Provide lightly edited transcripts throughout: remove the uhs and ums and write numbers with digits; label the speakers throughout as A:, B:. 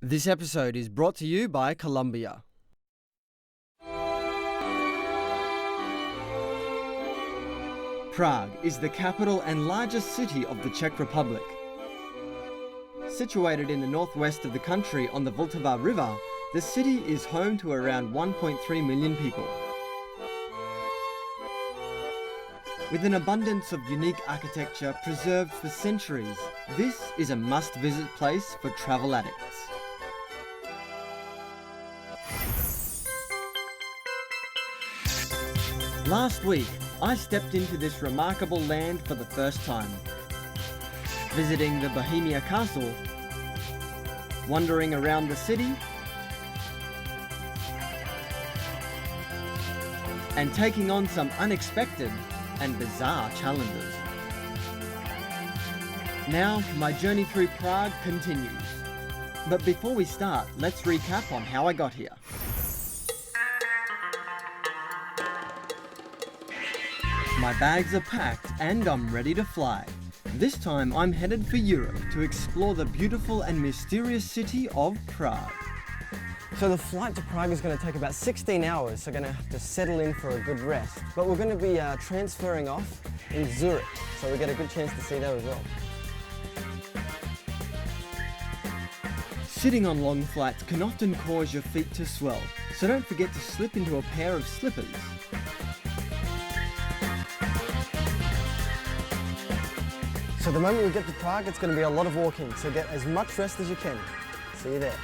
A: This episode is brought to you by Colombia. Prague is the capital and largest city of the Czech Republic. Situated in the northwest of the country on the Vltava River, the city is home to around 1.3 million people. With an abundance of unique architecture preserved for centuries, this is a must-visit place for travel addicts. Last week, I stepped into this remarkable land for the first time. Visiting the Bohemia Castle, wandering around the city, and taking on some unexpected and bizarre challenges. Now, my journey through Prague continues. But before we start, let's recap on how I got here. My bags are packed and I'm ready to fly. This time I'm headed for Europe to explore the beautiful and mysterious city of Prague.
B: So the flight to Prague is going to take about 16 hours, so we're going to have to settle in for a good rest. But we're going to be transferring off in Zurich, so we get a good chance to see that as well.
A: Sitting on long flights can often cause your feet to swell, so don't forget to slip into a pair of slippers.
B: So the moment we get to Prague, it's going to be a lot of walking, so get as much rest as you can. See you there.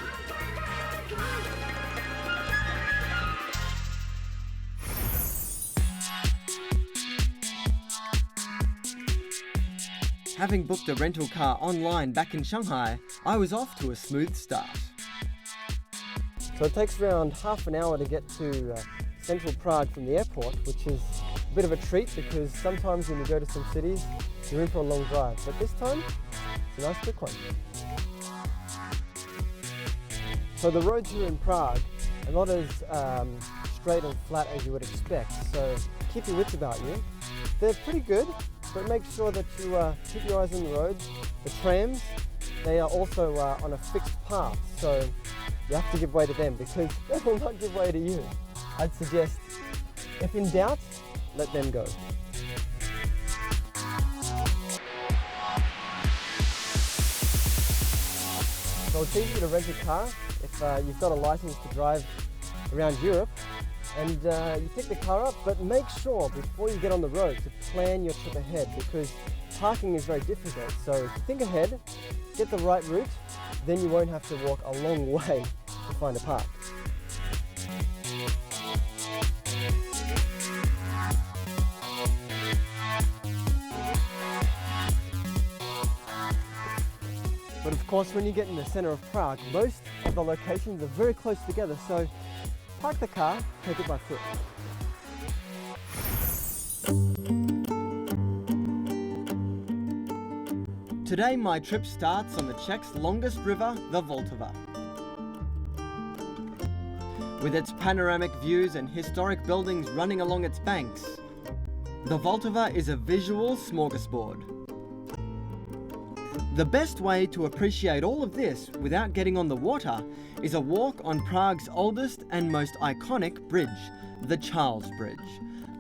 A: Having booked a rental car online back in Shanghai, I was off to a smooth start.
B: So it takes around half an hour to get to central Prague from the airport, which is a bit of a treat because sometimes when you go to some cities, you're in for a long drive. But this time, it's a nice quick one. So the roads here in Prague are not as straight and flat as you would expect, so keep your wits about you. They're pretty good, but make sure that you keep your eyes on the roads. The trams, they are also on a fixed path, so you have to give way to them because they will not give way to you. I'd suggest, if in doubt, let them go. So it's easy to rent a car if you've got a license to drive around Europe, and you pick the car up, but make sure before you get on the road to plan your trip ahead because parking is very difficult. So if you think ahead, get the right route, then you won't have to walk a long way to find a park. But of course, when you get in the center of Prague, most of the locations are very close together, so park the car, take it by foot.
A: Today my trip starts on the Czech's longest river, the Vltava. With its panoramic views and historic buildings running along its banks, the Vltava is a visual smorgasbord. The best way to appreciate all of this without getting on the water is a walk on Prague's oldest and most iconic bridge, the Charles Bridge,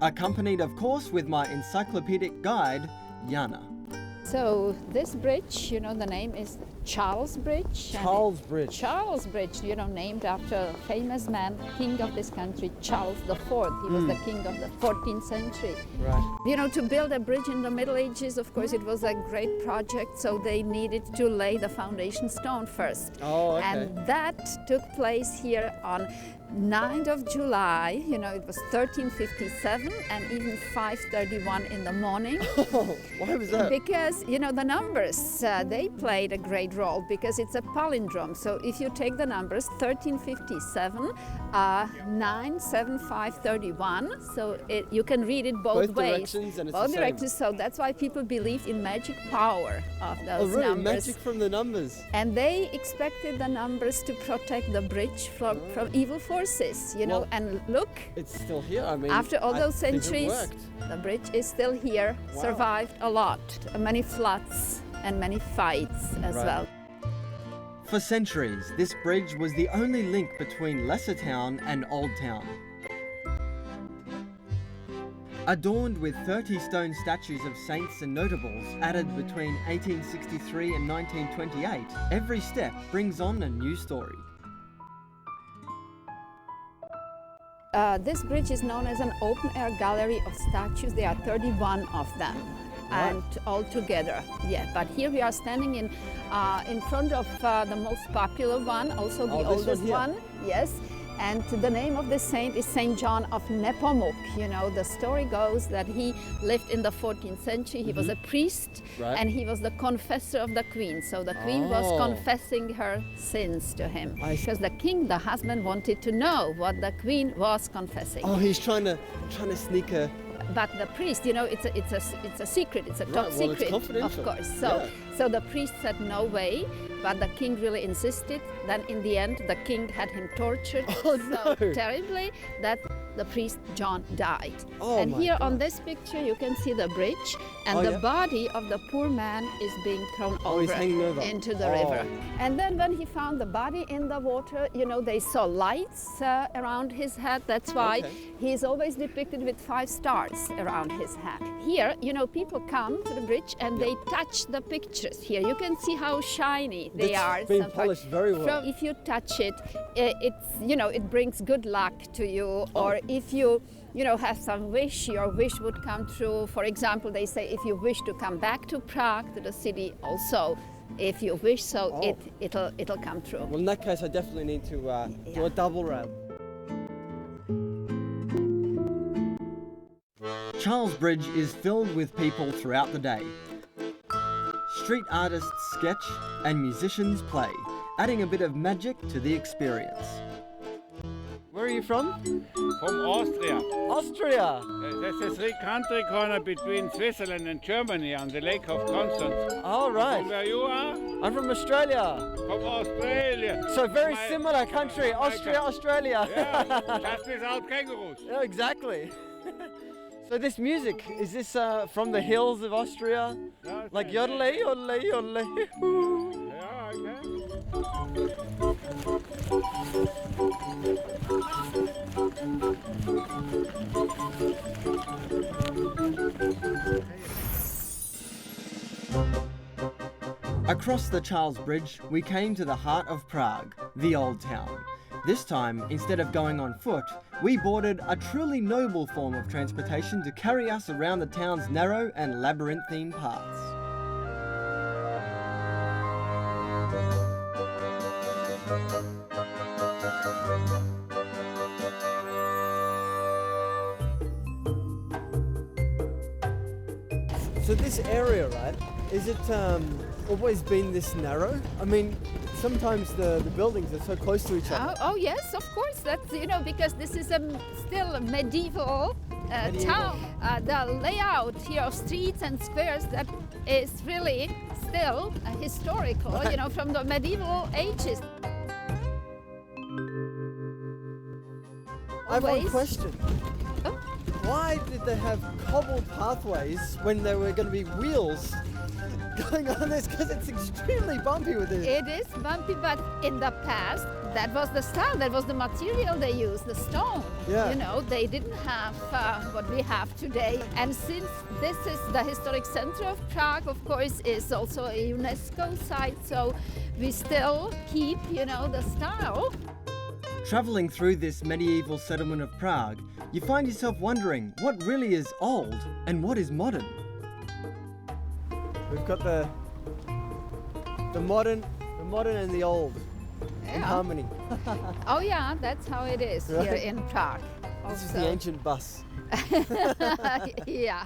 A: accompanied of course with my encyclopedic guide, Jana.
C: So this bridge, the name is Charles Bridge.
B: Charles Bridge.
C: Charles Bridge, named after a famous man, king of this country, Charles IV. He was the king of the 14th century.
B: Right.
C: To build a bridge in the Middle Ages, of course, it was a great project, so they needed to lay the foundation stone first.
B: Oh, okay.
C: And that took place here on 9th of July, it was 1357 and even 5:31 in the morning.
B: Why was that?
C: Because, the numbers, they played a great role because it's a palindrome. So if you take the numbers 1357, 97531, so you can read it both ways.
B: Directions and it's
C: both
B: the same.
C: directions, so that's why people believed in magic power of those
B: really?
C: numbers.
B: Magic from the numbers.
C: And they expected the numbers to protect the bridge from evil forces,
B: Well,
C: and look,
B: it's still here. I mean,
C: after all those
B: I think it
C: centuries,
B: worked.
C: the bridge is still here,
B: Wow.
C: survived a lot, many floods and many fights as
B: Right.
C: well.
A: For centuries, this bridge was the only link between Lesser Town and Old Town. Adorned with 30 stone statues of saints and notables added between 1863 and 1928, every step brings on a new story.
C: This bridge is known as an open-air gallery of statues. There are 31 of them.
A: Right.
C: And all together, yeah. But here we are standing in front of the most popular one, also the oldest one. Yes. And the name of the saint is Saint John of Nepomuk. You know, the story goes that he lived in the 14th century. He was a priest, and he was the confessor of the queen. So the queen was confessing her sins to him. Because the king, the husband, wanted to know what the queen was confessing.
A: Oh, he's trying to sneak a...
C: But the priest, you know, it's a secret. It's a top secret,
A: it's confidential.
C: of course. So the priest said no way, but the king really insisted. Then in the end, the king had him tortured so terribly that the priest John died. And here on this picture, you can see the bridge, and the body of the poor man is being thrown over into the river. And then when he found the body in the water, you know, they saw lights around his head. That's why he's always depicted with 5 stars around his head. Here, you know, people come to the bridge and they touch the pictures. Here you can see how shiny they are.
A: It's been polished very well.
C: If you touch it, it brings good luck to you. Or if you have some wish, your wish would come true. For example, they say if you wish to come back to Prague, to the city, also, if you wish so, it'll come true.
A: Well, in that case, I definitely need to do a double rail. Charles Bridge is filled with people throughout the day. Street artists sketch and musicians play, adding a bit of magic to the experience. Where are you from?
D: From Austria.
A: Austria!
D: There's a 3-country corner between Switzerland and Germany on the Lake of Constance.
A: All right.
D: From where you are?
A: I'm from Australia.
D: From Australia.
A: So very similar country, Austria, Australia.
D: Yeah, just without kangaroos.
A: Yeah, exactly. So this music, is this from the hills of Austria?
D: Yeah,
A: like yodelay, yodelay, yodelay.
D: Yeah,
A: Across the Charles Bridge, we came to the heart of Prague, the Old Town. This time, instead of going on foot, we boarded a truly noble form of transportation to carry us around the town's narrow and labyrinthine paths. So this area, right, is it always been this narrow? I mean, sometimes the buildings are so close to each other.
C: Oh yes, of course. That's, because this is still a medieval town. The layout here of streets and squares, that is really still historical, from the medieval ages.
B: I have one question.
C: Oh.
B: Why did they have cobbled pathways when there were going to be wheels going on this? Because it's extremely bumpy with this.
C: It is bumpy, but in the past, that was the style, that was the material they used, the stone.
B: Yeah.
C: They didn't have what we have today. And since this is the historic center of Prague, of course, is also a UNESCO site, so we still keep, the style.
A: Travelling through this medieval settlement of Prague, you find yourself wondering what really is old and what is modern.
B: We've got the modern and the old in harmony.
C: Oh yeah, that's how it is here in Prague.
B: This is the ancient bus.
C: Yeah.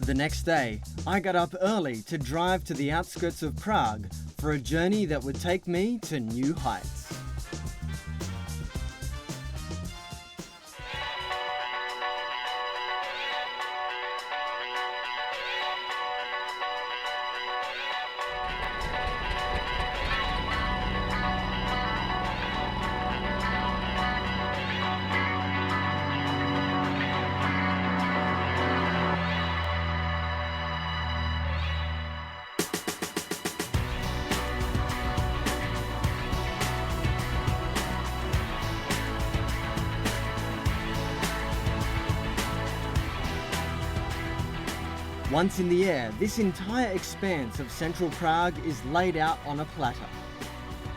A: The next day, I got up early to drive to the outskirts of Prague for a journey that would take me to new heights. Once in the air, this entire expanse of central Prague is laid out on a platter.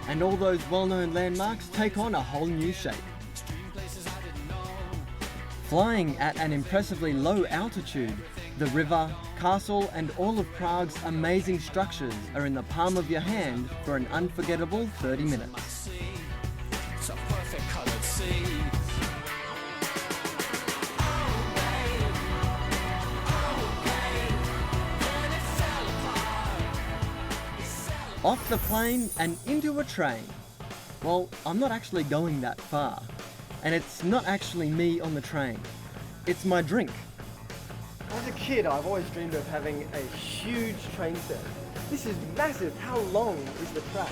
A: And all those well-known landmarks take on a whole new shape. Flying at an impressively low altitude, the river, castle and all of Prague's amazing structures are in the palm of your hand for an unforgettable 30 minutes. Off the plane and into a train. Well, I'm not actually going that far. And it's not actually me on the train. It's my drink. As a kid, I've always dreamed of having a huge train set. This is massive. How long is the track?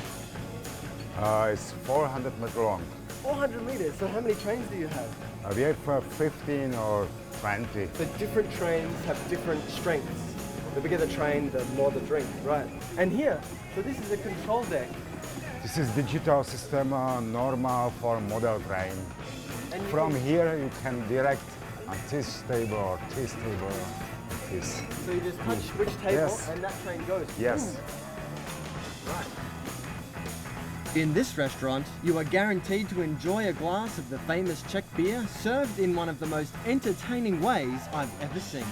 E: It's 400 meters long.
A: 400 meters. So how many trains do you have?
E: We have 15 or 20.
A: The different trains have different strengths. The bigger the train, the more the drink, right? And here, so this is a control deck.
E: This is digital system normal for model train.
A: And
E: From here you can direct on this table or this table. Like this.
A: So you just touch which table
E: Yes.
A: and that train goes.
E: Yes.
A: Right. In this restaurant, you are guaranteed to enjoy a glass of the famous Czech beer served in one of the most entertaining ways I've ever seen.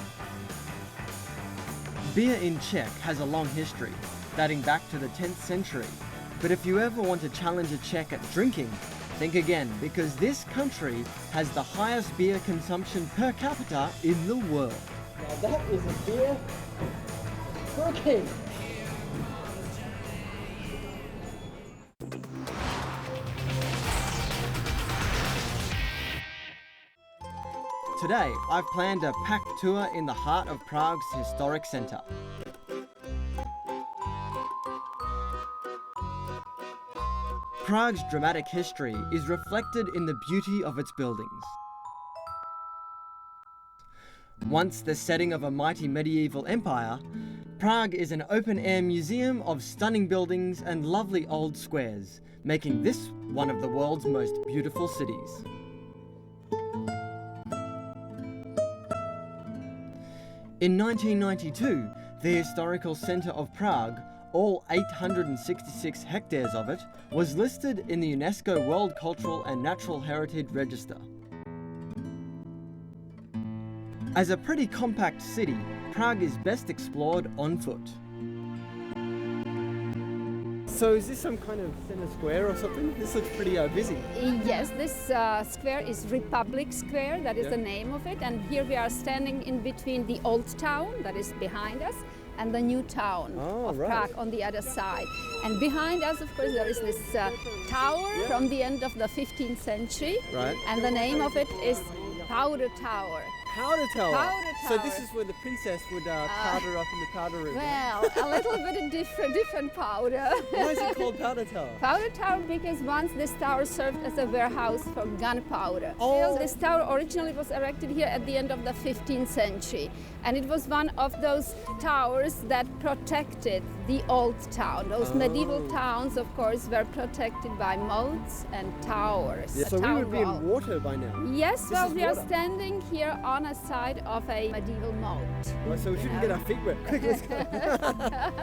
A: Beer in Czech has a long history, dating back to the 10th century. But if you ever want to challenge a Czech at drinking, think again, because this country has the highest beer consumption per capita in the world. Now that is a beer for a king. Today, I've planned a packed tour in the heart of Prague's historic centre. Prague's dramatic history is reflected in the beauty of its buildings. Once the setting of a mighty medieval empire, Prague is an open-air museum of stunning buildings and lovely old squares, making this one of the world's most beautiful cities. In 1992, the historical centre of Prague, all 866 hectares of it, was listed in the UNESCO World Cultural and Natural Heritage Register. As a pretty compact city, Prague is best explored on foot. So is this some kind of centre square or something? This looks pretty busy.
C: Yes, this square is Republic Square, that is the name of it, and here we are standing in between the old town that is behind us and the new town of Prague on the other side. And behind us, of course, there is this tower from the end of the 15th century, and the name of it is Powder Tower.
A: Powder Tower.
C: Powder
A: So
C: Tower.
A: this is where the princess would powder up in the powder room.
C: Well, a little bit different powder.
A: Why is it called Powder Tower?
C: Powder Tower because once this tower served as a warehouse for gunpowder.
A: Oh.
C: This tower originally was erected here at the end of the 15th century, and it was one of those towers that protected the old town. Those medieval towns, of course, were protected by moats and towers.
A: Yeah,
C: a
A: so we
C: town
A: would be
C: wall.
A: in water by now.
C: Yes, well,
A: is
C: we are
A: water.
C: standing here on a side of a medieval moat.
A: Well, so we shouldn't get our feet wet. Quick, let's go.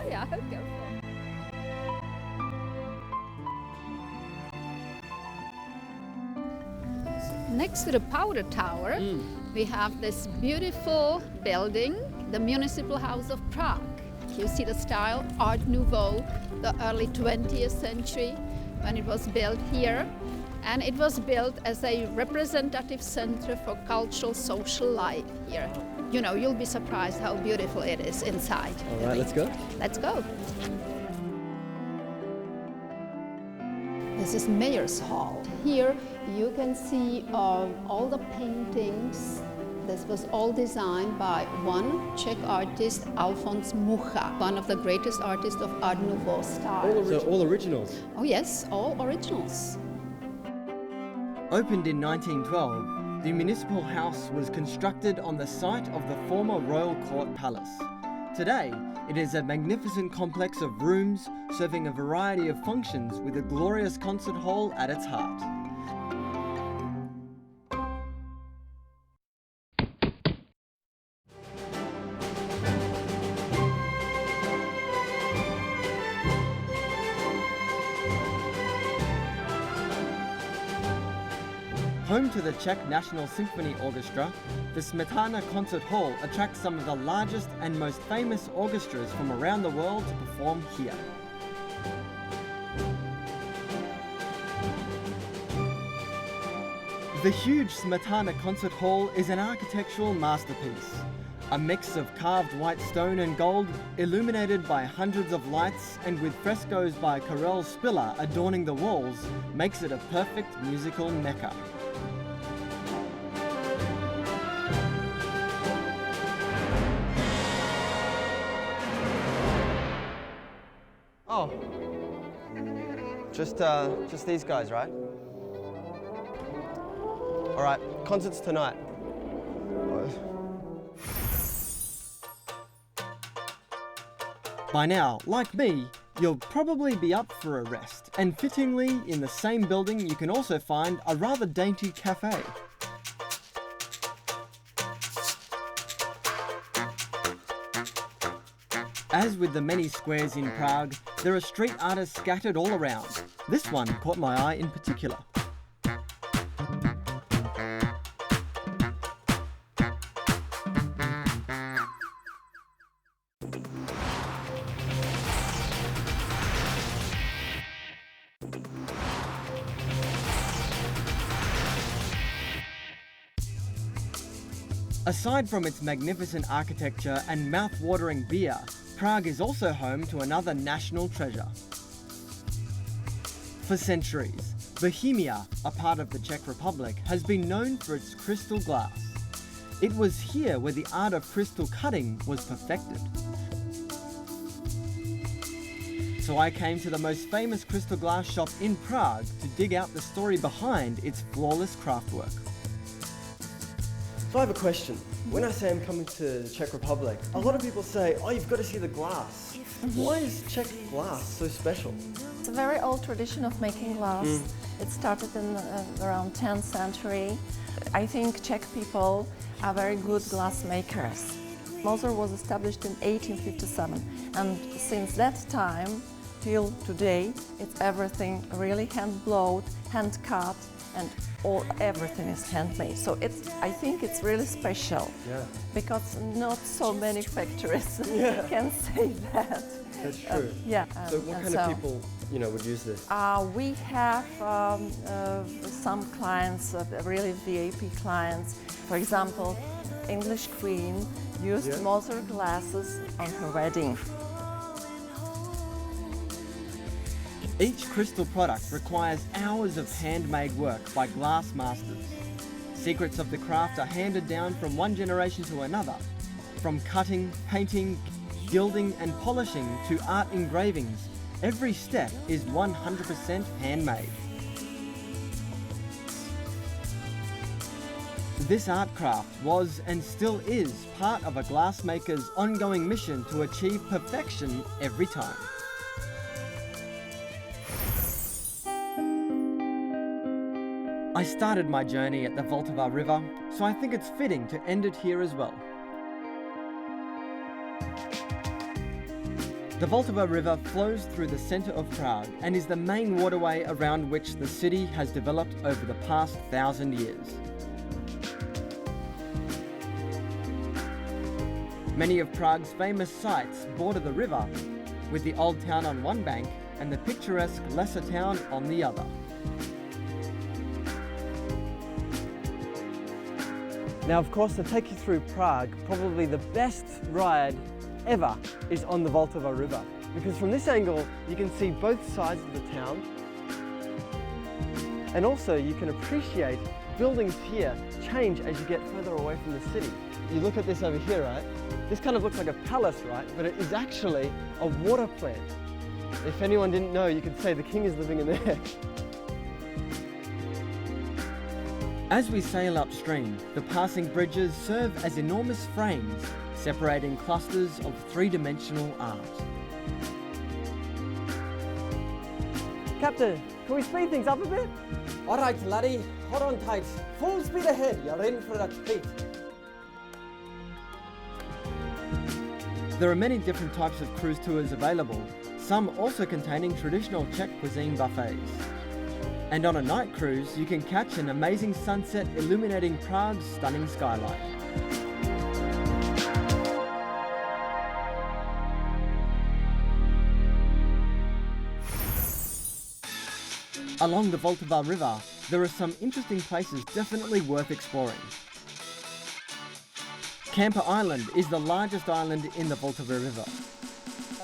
C: Yeah, careful. Next to the Powder Tower, we have this beautiful building, the Municipal House of Prague. You see the style, Art Nouveau, the early 20th century, when it was built here. And it was built as a representative center for cultural, social life here. You know, you'll be surprised how beautiful it is inside.
A: All right, let's go.
C: Let's go. This is Mayor's Hall. Here you can see all the paintings. This was all designed by one Czech artist, Alfons Mucha, one of the greatest artists of Art Nouveau style.
A: So all originals.
C: Oh yes, all originals.
A: Opened in 1912, the municipal house was constructed on the site of the former Royal Court Palace. Today, it is a magnificent complex of rooms serving a variety of functions with a glorious concert hall at its heart. Home to the Czech National Symphony Orchestra, the Smetana Concert Hall attracts some of the largest and most famous orchestras from around the world to perform here. The huge Smetana Concert Hall is an architectural masterpiece. A mix of carved white stone and gold, illuminated by hundreds of lights and with frescoes by Karel Spiller adorning the walls, makes it a perfect musical mecca.
B: Oh, just these guys, right? All right, concerts tonight.
A: By now, like me, you'll probably be up for a rest, and fittingly, in the same building you can also find a rather dainty cafe. As with the many squares in Prague, there are street artists scattered all around. This one caught my eye in particular. Aside from its magnificent architecture and mouth-watering beer, Prague is also home to another national treasure. For centuries, Bohemia, a part of the Czech Republic, has been known for its crystal glass. It was here where the art of crystal cutting was perfected. So I came to the most famous crystal glass shop in Prague to dig out the story behind its flawless craftwork.
B: So I have a question. When I say I'm coming to the Czech Republic, a lot of people say, oh, you've got to see the glass. Why is Czech glass so special?
F: It's a very old tradition of making glass. It started in around 10th century. I think Czech people are very good glass makers. Moser was established in 1857, and since that time till today, it's everything really hand-blowed, hand-cut, and everything is handmade. So I think it's really special, because not so many factories can say that.
B: That's true. So what kind of people, would use this?
F: We have some clients, really VIP clients. For example, English Queen used Moser glasses on her wedding.
A: Each crystal product requires hours of handmade work by glass masters. Secrets of the craft are handed down from one generation to another. From cutting, painting, gilding and polishing to art engravings, every step is 100% handmade. This art craft was and still is part of a glassmaker's ongoing mission to achieve perfection every time. I started my journey at the Vltava River, so I think it's fitting to end it here as well. The Vltava River flows through the centre of Prague and is the main waterway around which the city has developed over the past 1,000 years. Many of Prague's famous sites border the river, with the old town on one bank and the picturesque lesser town on the other.
B: Now, of course, to take you through Prague, probably the best ride ever is on the Vltava River, because from this angle you can see both sides of the town, and also you can appreciate buildings here change as you get further away from the city. You look at this over here, right? This kind of looks like a palace, right? But it is actually a water plant. If anyone didn't know, you could say the king is living in there.
A: As we sail upstream, the passing bridges serve as enormous frames, separating clusters of three-dimensional art.
B: Captain, can we speed things up a bit?
G: All right, laddie, hold on tight. Full speed ahead, you're in for that treat.
A: There are many different types of cruise tours available, some also containing traditional Czech cuisine buffets. And on a night cruise, you can catch an amazing sunset illuminating Prague's stunning skyline. Along the Vltava River, there are some interesting places definitely worth exploring. Camper Island is the largest island in the Vltava River.